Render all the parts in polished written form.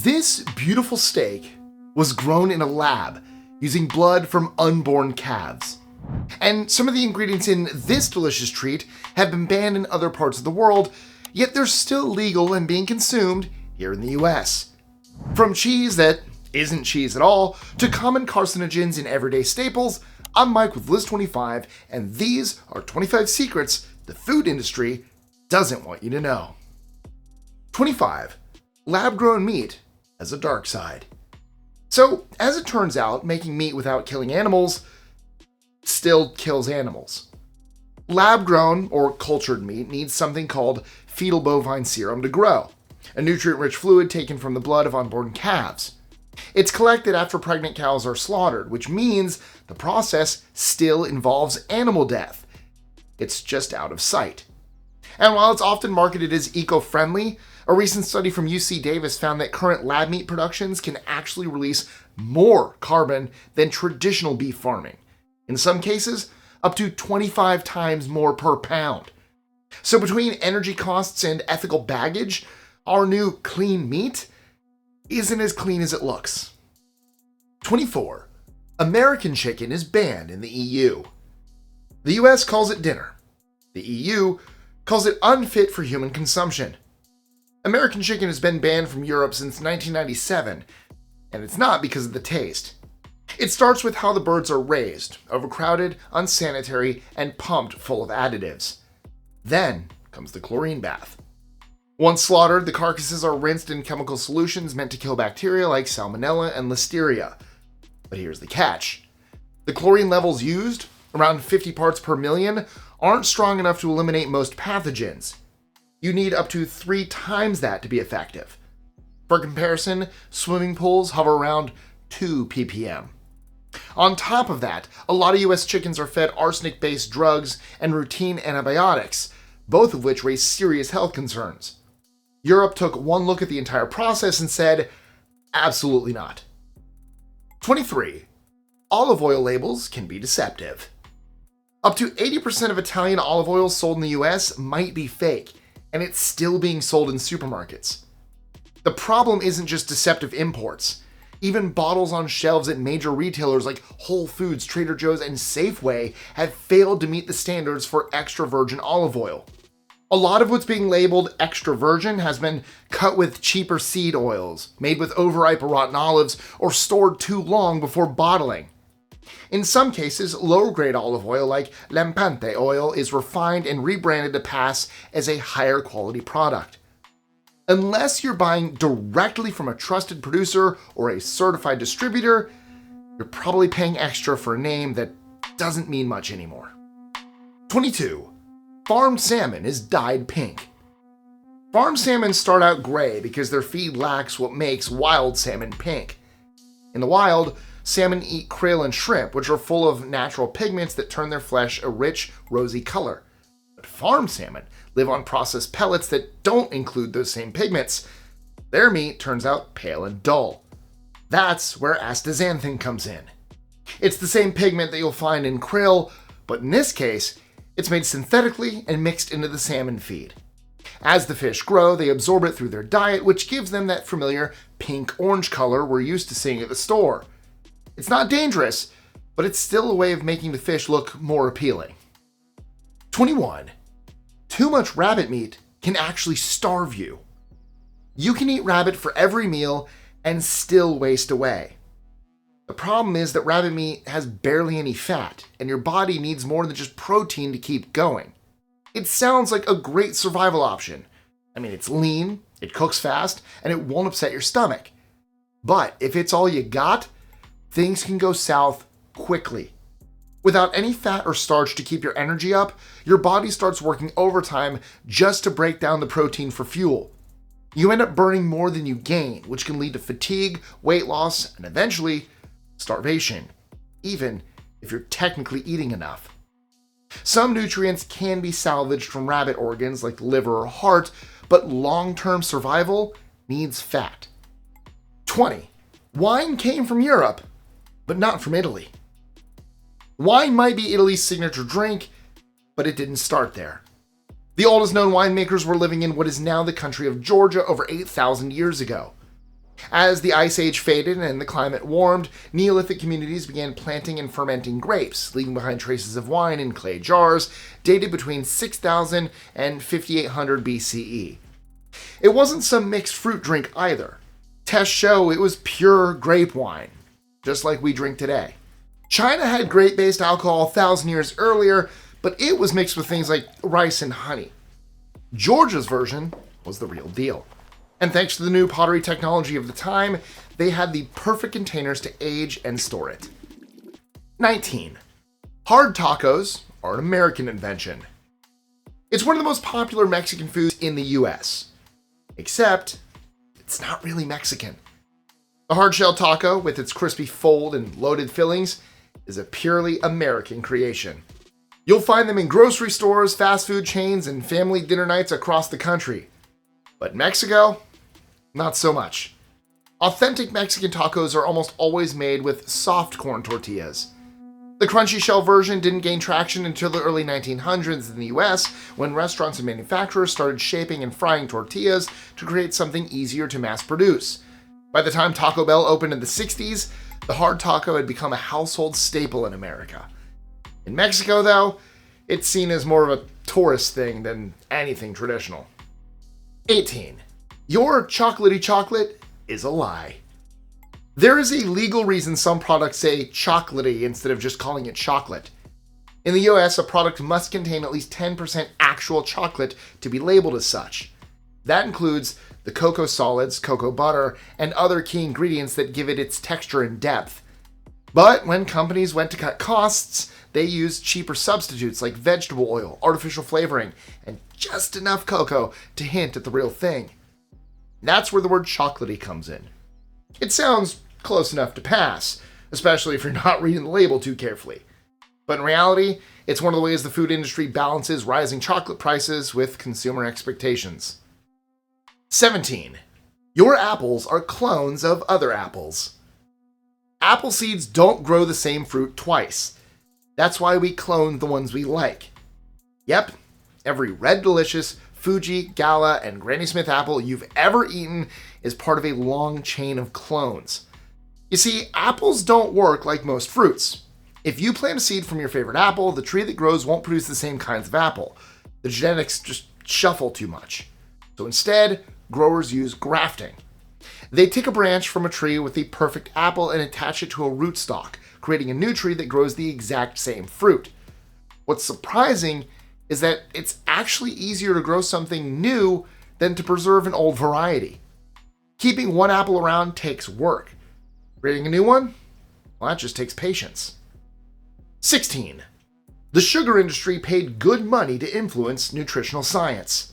This beautiful steak was grown in a lab using blood from unborn calves. And some of the ingredients in this delicious treat have been banned in other parts of the world, yet they're still legal and being consumed here in the US. From cheese that isn't cheese at all, to common carcinogens in everyday staples, I'm Mike with List 25, and these are 25 secrets the food industry doesn't want you to know. 25. Lab-grown meat has a dark side. So, as it turns out, making meat without killing animals still kills animals. Lab-grown or cultured meat needs something called fetal bovine serum to grow, a nutrient-rich fluid taken from the blood of unborn calves. It's collected after pregnant cows are slaughtered, which means the process still involves animal death. It's just out of sight. And while it's often marketed as eco-friendly, a recent study from UC Davis found that current lab meat productions can actually release more carbon than traditional beef farming. In some cases, up to 25 times more per pound. So between energy costs and ethical baggage, our new clean meat isn't as clean as it looks. 24. American chicken is banned in the EU. The US calls it dinner. The EU calls it unfit for human consumption. American chicken has been banned from Europe since 1997, and it's not because of the taste. It starts with how the birds are raised, overcrowded, unsanitary, and pumped full of additives. Then comes the chlorine bath. Once slaughtered, the carcasses are rinsed in chemical solutions meant to kill bacteria like salmonella and listeria. But here's the catch. The chlorine levels used, around 50 parts per million, aren't strong enough to eliminate most pathogens. You need up to 3 times that to be effective. For comparison, swimming pools hover around 2 ppm. On top of that, a lot of US chickens are fed arsenic-based drugs and routine antibiotics, both of which raise serious health concerns. Europe took one look at the entire process and said, absolutely not. 23. Olive oil labels can be deceptive. Up to 80% of Italian olive oil sold in the US might be fake, and it's still being sold in supermarkets. The problem isn't just deceptive imports. Even bottles on shelves at major retailers like Whole Foods, Trader Joe's, and Safeway have failed to meet the standards for extra virgin olive oil. A lot of what's being labeled extra virgin has been cut with cheaper seed oils, made with overripe or rotten olives, or stored too long before bottling. In some cases, lower-grade olive oil like Lampante oil is refined and rebranded to pass as a higher-quality product. Unless you're buying directly from a trusted producer or a certified distributor, you're probably paying extra for a name that doesn't mean much anymore. 22. Farmed salmon is dyed pink. Farmed salmon start out gray because their feed lacks what makes wild salmon pink. In the wild, salmon eat krill and shrimp, which are full of natural pigments that turn their flesh a rich, rosy color. But farmed salmon live on processed pellets that don't include those same pigments. Their meat turns out pale and dull. That's where astaxanthin comes in. It's the same pigment that you'll find in krill, but in this case, it's made synthetically and mixed into the salmon feed. As the fish grow, they absorb it through their diet, which gives them that familiar pink-orange color we're used to seeing at the store. It's not dangerous, but it's still a way of making the fish look more appealing. 21. Too much rabbit meat can actually starve you. You can eat rabbit for every meal and still waste away. The problem is that rabbit meat has barely any fat, and your body needs more than just protein to keep going. It sounds like a great survival option. I mean, it's lean, it cooks fast, and it won't upset your stomach. But if it's all you got, things can go south quickly. Without any fat or starch to keep your energy up, your body starts working overtime just to break down the protein for fuel. You end up burning more than you gain, which can lead to fatigue, weight loss, and eventually starvation, even if you're technically eating enough. Some nutrients can be salvaged from rabbit organs like the liver or heart, but long-term survival needs fat. 20. Wine came from Europe, but not from Italy. Wine might be Italy's signature drink, but it didn't start there. The oldest known winemakers were living in what is now the country of Georgia over 8,000 years ago. As the Ice Age faded and the climate warmed, Neolithic communities began planting and fermenting grapes, leaving behind traces of wine in clay jars dated between 6000 and 5800 BCE. It wasn't some mixed fruit drink either. Tests show it was pure grape wine, just like we drink today. China had grape-based alcohol 1,000 years earlier, but it was mixed with things like rice and honey. Georgia's version was the real deal. And thanks to the new pottery technology of the time, they had the perfect containers to age and store it. 19. Hard tacos are an American invention. It's one of the most popular Mexican foods in the US. Except, it's not really Mexican. The hard-shell taco, with its crispy fold and loaded fillings, is a purely American creation. You'll find them in grocery stores, fast food chains, and family dinner nights across the country. But Mexico? Not so much. Authentic Mexican tacos are almost always made with soft corn tortillas. The crunchy shell version didn't gain traction until the early 1900s in the US, when restaurants and manufacturers started shaping and frying tortillas to create something easier to mass produce. By the time Taco Bell opened in the 60s, the hard taco had become a household staple in America. In Mexico, though, it's seen as more of a tourist thing than anything traditional. 18. Your chocolatey chocolate is a lie. There is a legal reason some products say chocolatey instead of just calling it chocolate. In the US, a product must contain at least 10% actual chocolate to be labeled as such. That includes the cocoa solids, cocoa butter, and other key ingredients that give it its texture and depth. But when companies went to cut costs, they used cheaper substitutes like vegetable oil, artificial flavoring, and just enough cocoa to hint at the real thing. That's where the word chocolatey comes in. It sounds close enough to pass, especially if you're not reading the label too carefully. But in reality, it's one of the ways the food industry balances rising chocolate prices with consumer expectations. 17. Your apples are clones of other apples. Apple seeds don't grow the same fruit twice. That's why we clone the ones we like. Yep, every Red Delicious, Fuji, Gala, and Granny Smith apple you've ever eaten is part of a long chain of clones. You see, apples don't work like most fruits. If you plant a seed from your favorite apple, the tree that grows won't produce the same kinds of apple. The genetics just shuffle too much. So instead, growers use grafting. They take a branch from a tree with the perfect apple and attach it to a rootstock, creating a new tree that grows the exact same fruit. What's surprising is that it's actually easier to grow something new than to preserve an old variety. Keeping one apple around takes work. Creating a new one? Well, that just takes patience. 16. The sugar industry paid good money to influence nutritional science.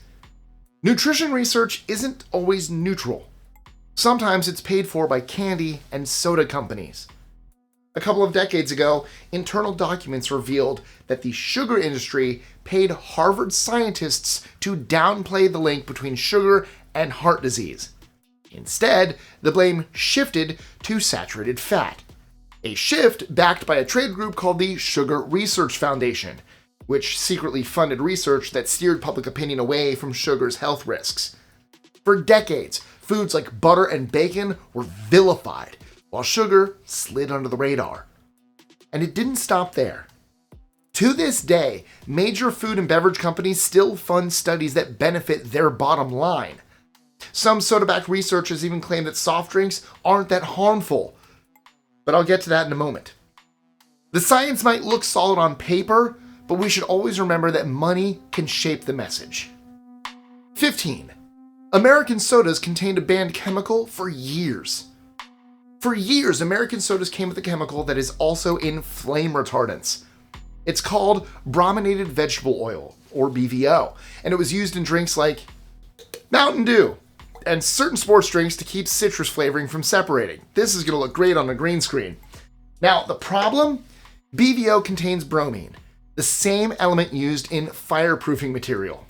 Nutrition research isn't always neutral. Sometimes it's paid for by candy and soda companies. A couple of decades ago, internal documents revealed that the sugar industry paid Harvard scientists to downplay the link between sugar and heart disease. Instead, the blame shifted to saturated fat. A shift backed by a trade group called the Sugar Research Foundation, which secretly funded research that steered public opinion away from sugar's health risks. For decades, foods like butter and bacon were vilified, while sugar slid under the radar. And it didn't stop there. To this day, major food and beverage companies still fund studies that benefit their bottom line. Some soda-backed researchers even claim that soft drinks aren't that harmful. But I'll get to that in a moment. The science might look solid on paper, but we should always remember that money can shape the message. 15. American sodas contained a banned chemical for years. For years, American sodas came with a chemical that is also in flame retardants. It's called brominated vegetable oil, or BVO, and it was used in drinks like Mountain Dew and certain sports drinks to keep citrus flavoring from separating. This is going to look great on a green screen. Now, the problem? BVO contains bromine, the same element used in fireproofing material.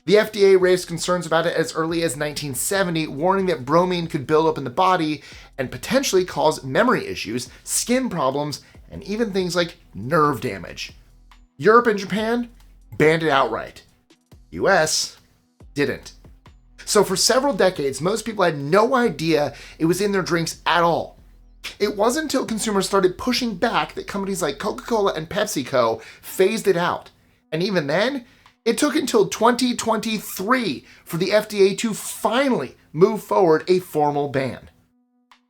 The FDA raised concerns about it as early as 1970, warning that bromine could build up in the body and potentially cause memory issues, skin problems, and even things like nerve damage. Europe and Japan banned it outright. US didn't. So for several decades, most people had no idea it was in their drinks at all. It wasn't until consumers started pushing back that companies like Coca-Cola and PepsiCo phased it out. And even then, it took until 2023 for the FDA to finally move forward a formal ban.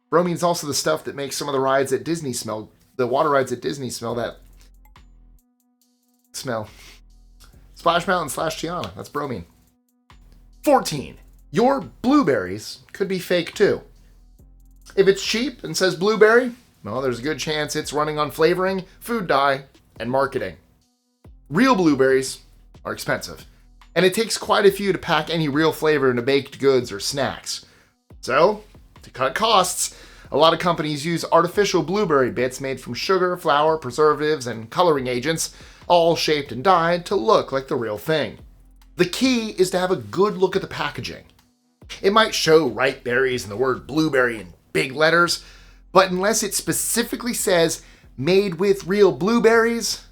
Bromine's also the stuff that makes some of the rides at Disney smell, the water rides at Disney smell that smell. Splash Mountain / Tiana, that's bromine. 14. Your blueberries could be fake too. If it's cheap and says blueberry, well, there's a good chance it's running on flavoring, food dye, and marketing. Real blueberries are expensive, and it takes quite a few to pack any real flavor into baked goods or snacks. So, to cut costs, a lot of companies use artificial blueberry bits made from sugar, flour, preservatives, and coloring agents, all shaped and dyed to look like the real thing. The key is to have a good look at the packaging. It might show ripe berries and the word blueberry in big letters, but unless it specifically says made with real blueberries,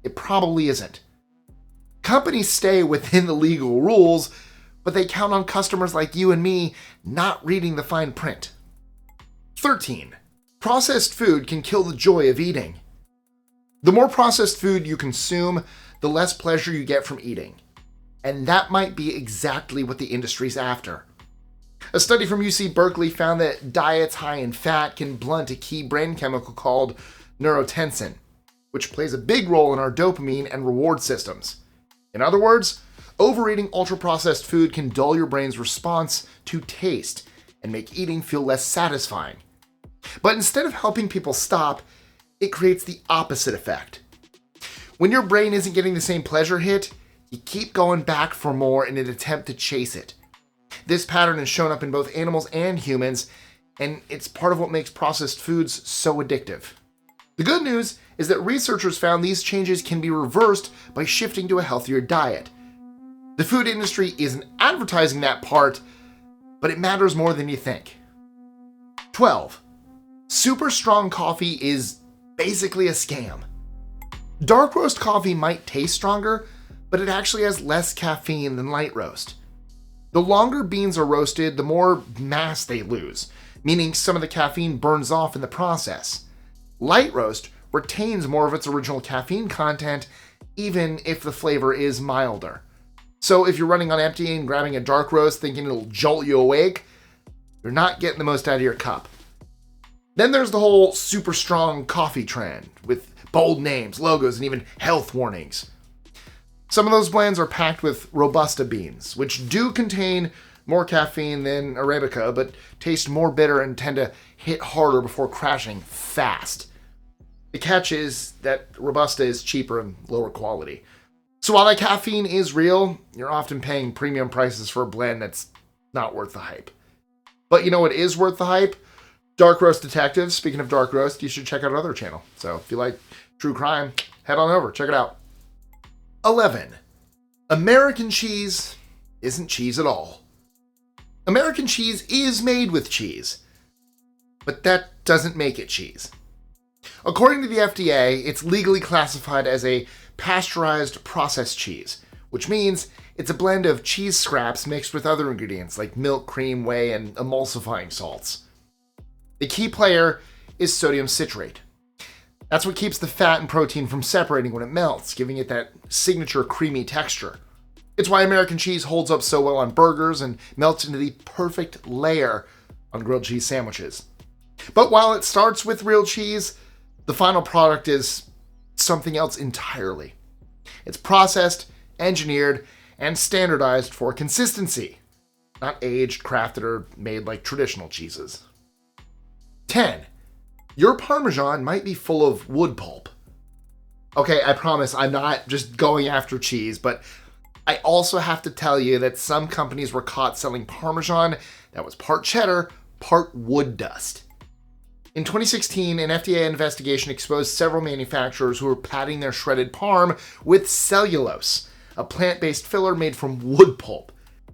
it probably isn't. Companies stay within the legal rules, but they count on customers like you and me not reading the fine print. 13. Processed food can kill the joy of eating. The more processed food you consume, the less pleasure you get from eating. And that might be exactly what the industry's after. A study from UC Berkeley found that diets high in fat can blunt a key brain chemical called neurotensin, which plays a big role in our dopamine and reward systems. In other words, overeating ultra-processed food can dull your brain's response to taste and make eating feel less satisfying. But instead of helping people stop, it creates the opposite effect. When your brain isn't getting the same pleasure hit, you keep going back for more in an attempt to chase it. This pattern has shown up in both animals and humans, and it's part of what makes processed foods so addictive. The good news is that researchers found these changes can be reversed by shifting to a healthier diet. The food industry isn't advertising that part, but it matters more than you think. 12. Super strong coffee is basically a scam. Dark roast coffee might taste stronger, but it actually has less caffeine than light roast. The longer beans are roasted, the more mass they lose, meaning some of the caffeine burns off in the process. Light roast retains more of its original caffeine content, even if the flavor is milder. So if you're running on empty and grabbing a dark roast thinking it'll jolt you awake, you're not getting the most out of your cup. Then there's the whole super strong coffee trend, with bold names, logos, and even health warnings. Some of those blends are packed with Robusta beans, which do contain more caffeine than Arabica, but taste more bitter and tend to hit harder before crashing fast. The catch is that Robusta is cheaper and lower quality. So while that caffeine is real, you're often paying premium prices for a blend that's not worth the hype. But you know what is worth the hype? Dark Roast Detectives. Speaking of dark roast, you should check out our other channel. So if you like true crime, head on over, check it out. 11. American cheese isn't cheese at all. American cheese is made with cheese, but that doesn't make it cheese. According to the FDA, it's legally classified as a pasteurized processed cheese, which means it's a blend of cheese scraps mixed with other ingredients like milk, cream, whey, and emulsifying salts. The key player is sodium citrate. That's what keeps the fat and protein from separating when it melts, giving it that signature creamy texture. It's why American cheese holds up so well on burgers and melts into the perfect layer on grilled cheese sandwiches. But while it starts with real cheese, the final product is something else entirely. It's processed, engineered, and standardized for consistency, not aged, crafted, or made like traditional cheeses. 10. Your Parmesan might be full of wood pulp. Okay, I promise I'm not just going after cheese, but I also have to tell you that some companies were caught selling Parmesan that was part cheddar, part wood dust. In 2016, an FDA investigation exposed several manufacturers who were padding their shredded parm with cellulose, a plant-based filler made from wood pulp.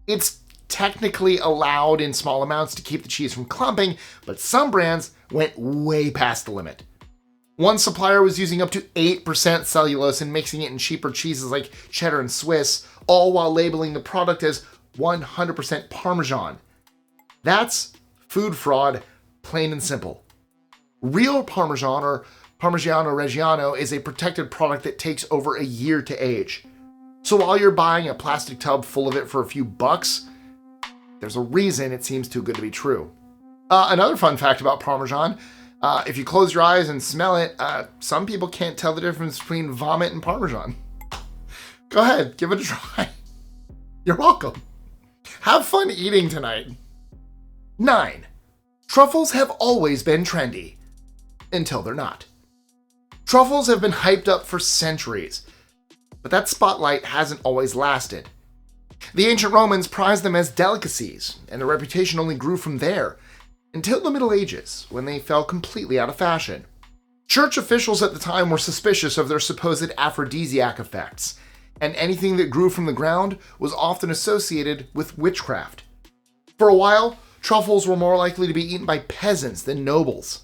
It's technically allowed in small amounts to keep the cheese from clumping, but some brands went way past the limit. One supplier was using up to 8% cellulose and mixing it in cheaper cheeses like cheddar and Swiss, all while labeling the product as 100% Parmesan. That's food fraud, plain and simple. Real Parmesan, or Parmigiano Reggiano, is a protected product that takes over a year to age. So while you're buying a plastic tub full of it for a few bucks, there's a reason it seems too good to be true. Another fun fact about Parmesan, if you close your eyes and smell it, some people can't tell the difference between vomit and Parmesan. Go ahead, give it a try. You're welcome. Have fun eating tonight. 9. Truffles have always been trendy. Until they're not. Truffles have been hyped up for centuries, but that spotlight hasn't always lasted. The ancient Romans prized them as delicacies, and their reputation only grew from there, until the Middle Ages, when they fell completely out of fashion. Church officials at the time were suspicious of their supposed aphrodisiac effects, and anything that grew from the ground was often associated with witchcraft. For a while, truffles were more likely to be eaten by peasants than nobles.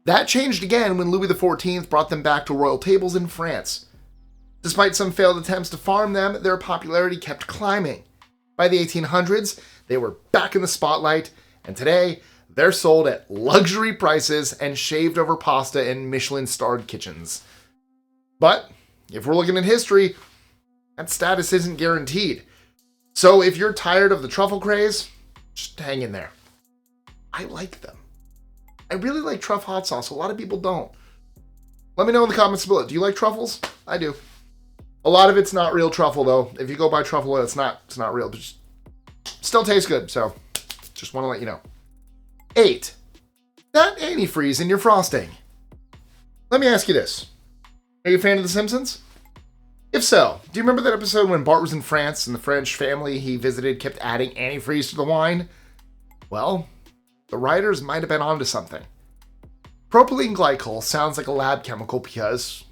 That changed again when Louis XIV brought them back to royal tables in France. Despite some failed attempts to farm them, their popularity kept climbing. By the 1800s, they were back in the spotlight, and today, they're sold at luxury prices and shaved over pasta in Michelin-starred kitchens. But, if we're looking at history, that status isn't guaranteed. So if you're tired of the truffle craze, just hang in there. I like them. I really like truff hot sauce. A lot of people don't. Let me know in the comments below. Do you like truffles? I do. A lot of it's not real truffle, though. If you go buy truffle oil, it's not real. But still tastes good, so just want to let you know. 8. That antifreeze in your frosting. Let me ask you this. Are you a fan of The Simpsons? If so, do you remember that episode when Bart was in France and the French family he visited kept adding antifreeze to the wine? Well, the writers might have been onto something. Propylene glycol sounds like a lab chemical because,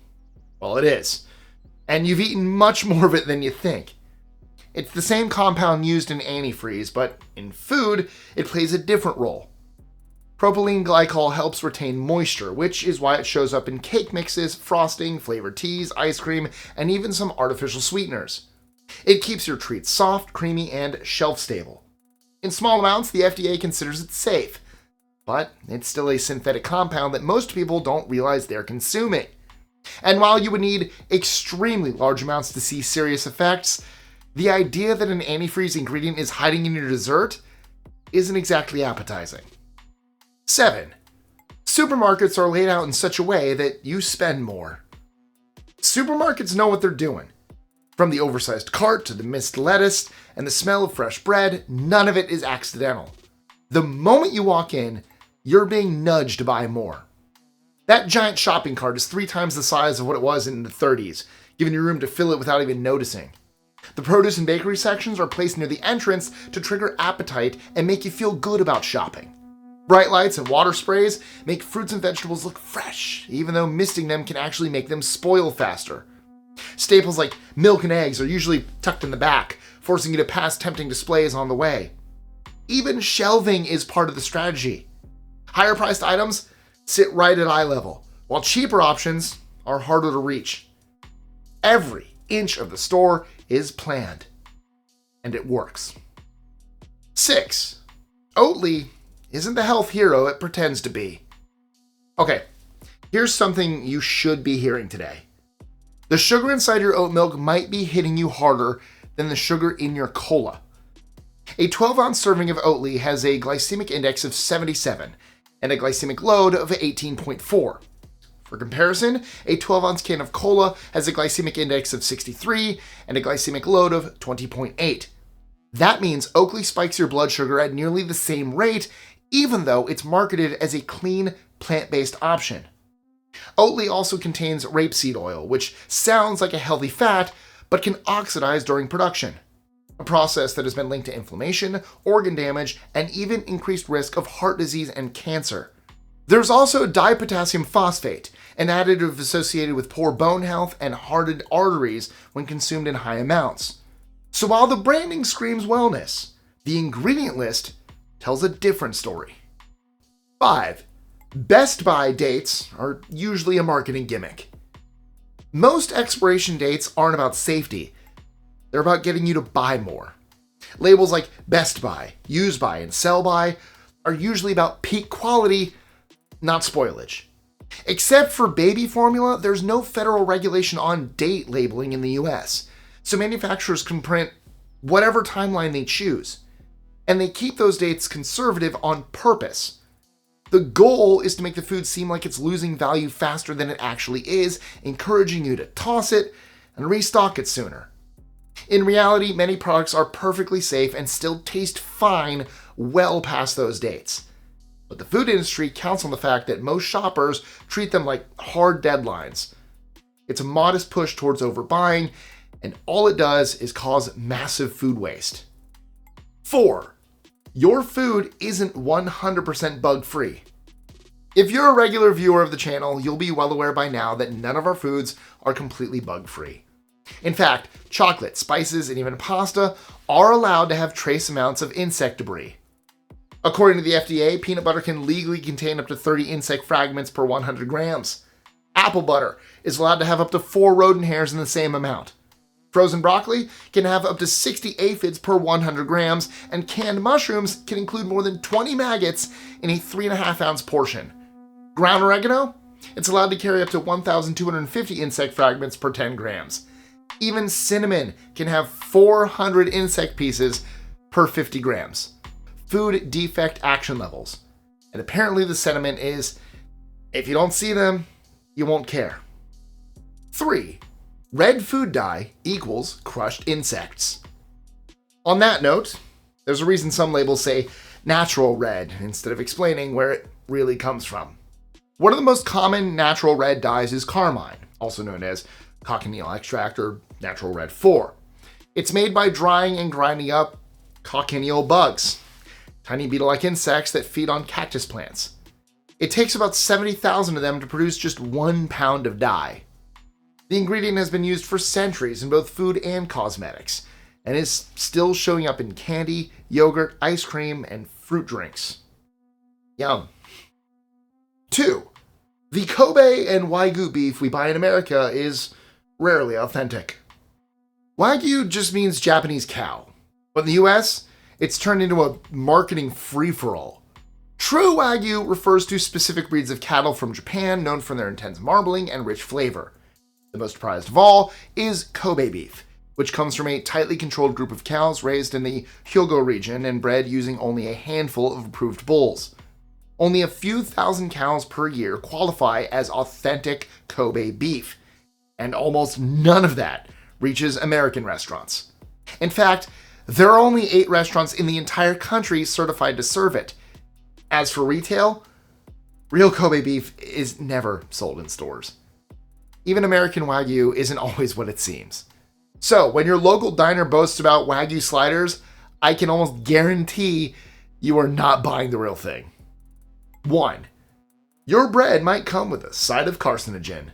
well, it is. And you've eaten much more of it than you think. It's the same compound used in antifreeze, but in food, it plays a different role. Propylene glycol helps retain moisture, which is why it shows up in cake mixes, frosting, flavored teas, ice cream, and even some artificial sweeteners. It keeps your treats soft, creamy, and shelf-stable. In small amounts, the FDA considers it safe, but it's still a synthetic compound that most people don't realize they're consuming. And while you would need extremely large amounts to see serious effects, the idea that an antifreeze ingredient is hiding in your dessert isn't exactly appetizing. 7. Supermarkets are laid out in such a way that you spend more. Supermarkets know what they're doing. From the oversized cart to the missed lettuce and the smell of fresh bread, none of it is accidental. The moment you walk in, you're being nudged to buy more. That giant shopping cart is 3 times the size of what it was in the 30s, giving you room to fill it without even noticing. The produce and bakery sections are placed near the entrance to trigger appetite and make you feel good about shopping. Bright lights and water sprays make fruits and vegetables look fresh, even though misting them can actually make them spoil faster. Staples like milk and eggs are usually tucked in the back, forcing you to pass tempting displays on the way. Even shelving is part of the strategy. Higher priced items sit right at eye level, while cheaper options are harder to reach. Every inch of the store is planned, and it works. 6. Oatley isn't the health hero it pretends to be. Okay, here's something you should be hearing today. The sugar inside your oat milk might be hitting you harder than the sugar in your cola. A 12-ounce serving of Oatley has a glycemic index of 77 and a glycemic load of 18.4. For comparison, a 12-ounce can of cola has a glycemic index of 63 and a glycemic load of 20.8. That means Oatley spikes your blood sugar at nearly the same rate, even though it's marketed as a clean, plant-based option. Oatley also contains rapeseed oil, which sounds like a healthy fat, but can oxidize during production, a process that has been linked to inflammation, organ damage, and even increased risk of heart disease and cancer. There's also dipotassium phosphate, an additive associated with poor bone health and hardened arteries when consumed in high amounts. So while the branding screams wellness, the ingredient list tells a different story. 5. Best buy dates are usually a marketing gimmick. Most expiration dates aren't about safety. They're about getting you to buy more. Labels like best by, use by, and sell by are usually about peak quality, not spoilage. Except for baby formula, there's no federal regulation on date labeling in the US, so manufacturers can print whatever timeline they choose. And they keep those dates conservative on purpose. The goal is to make the food seem like it's losing value faster than it actually is, encouraging you to toss it and restock it sooner. In reality, many products are perfectly safe and still taste fine well past those dates. But the food industry counts on the fact that most shoppers treat them like hard deadlines. It's a modest push towards overbuying, and all it does is cause massive food waste. 4. Your food isn't 100% bug-free. If you're a regular viewer of the channel, you'll be well aware by now that none of our foods are completely bug-free. In fact, chocolate, spices, and even pasta are allowed to have trace amounts of insect debris. According to the FDA, peanut butter can legally contain up to 30 insect fragments per 100 grams. Apple butter is allowed to have up to 4 rodent hairs in the same amount. Frozen broccoli can have up to 60 aphids per 100 grams, and canned mushrooms can include more than 20 maggots in a 3.5 ounce portion. Ground oregano? It's allowed to carry up to 1,250 insect fragments per 10 grams. Even cinnamon can have 400 insect pieces per 50 grams. Food defect action levels. And apparently the sentiment is, if you don't see them, you won't care. 3. Red food dye equals crushed insects. On that note, there's a reason some labels say natural red instead of explaining where it really comes from. One of the most common natural red dyes is carmine, also known as cochineal extract or natural red 4. It's made by drying and grinding up cochineal bugs, tiny beetle-like insects that feed on cactus plants. It takes about 70,000 of them to produce just 1 pound of dye. The ingredient has been used for centuries in both food and cosmetics, and is still showing up in candy, yogurt, ice cream, and fruit drinks. Yum. 2. The Kobe and Wigu beef we buy in America is rarely authentic. Wagyu just means Japanese cow, but in the US, it's turned into a marketing free-for-all. True Wagyu refers to specific breeds of cattle from Japan known for their intense marbling and rich flavor. The most prized of all is Kobe beef, which comes from a tightly controlled group of cows raised in the Hyogo region and bred using only a handful of approved bulls. Only a few thousand cows per year qualify as authentic Kobe beef, and almost none of that reaches American restaurants. In fact, there are only 8 restaurants in the entire country certified to serve it. As for retail, real Kobe beef is never sold in stores. Even American Wagyu isn't always what it seems. So, when your local diner boasts about Wagyu sliders, I can almost guarantee you are not buying the real thing. 1. Your bread might come with a side of carcinogen.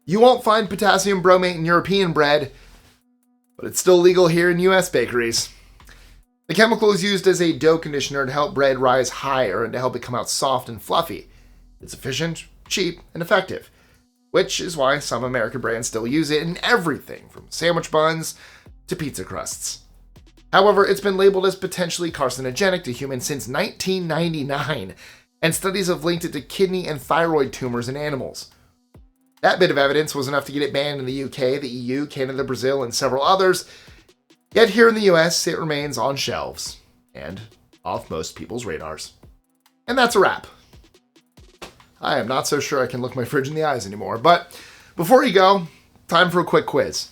You won't find potassium bromate in European bread, but it's still legal here in US bakeries. The chemical is used as a dough conditioner to help bread rise higher and to help it come out soft and fluffy. It's efficient, cheap, and effective, which is why some American brands still use it in everything from sandwich buns to pizza crusts. However, it's been labeled as potentially carcinogenic to humans since 1999, and studies have linked it to kidney and thyroid tumors in animals. That bit of evidence was enough to get it banned in the UK, the EU, Canada, Brazil, and several others. Yet here in the US, it remains on shelves and off most people's radars. And that's a wrap. I am not so sure I can look my fridge in the eyes anymore, but before you go, time for a quick quiz.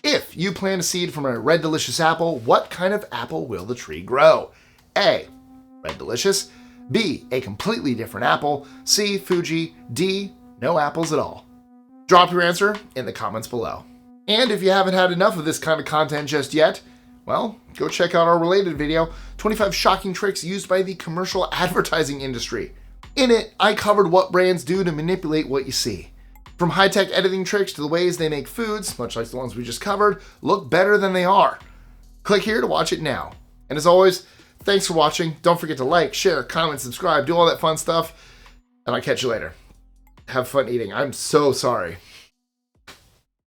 If you plant a seed from a red delicious apple, what kind of apple will the tree grow? A. Red delicious. B. A completely different apple. C. Fuji. D. No apples at all. Drop your answer in the comments below. And if you haven't had enough of this kind of content just yet, well, go check out our related video, 25 shocking tricks used by the commercial advertising industry. In it, I covered what brands do to manipulate what you see. From high-tech editing tricks to the ways they make foods, much like the ones we just covered, look better than they are. Click here to watch it now. And as always, thanks for watching. Don't forget to like, share, comment, subscribe, do all that fun stuff, and I'll catch you later. Have fun eating. I'm so sorry.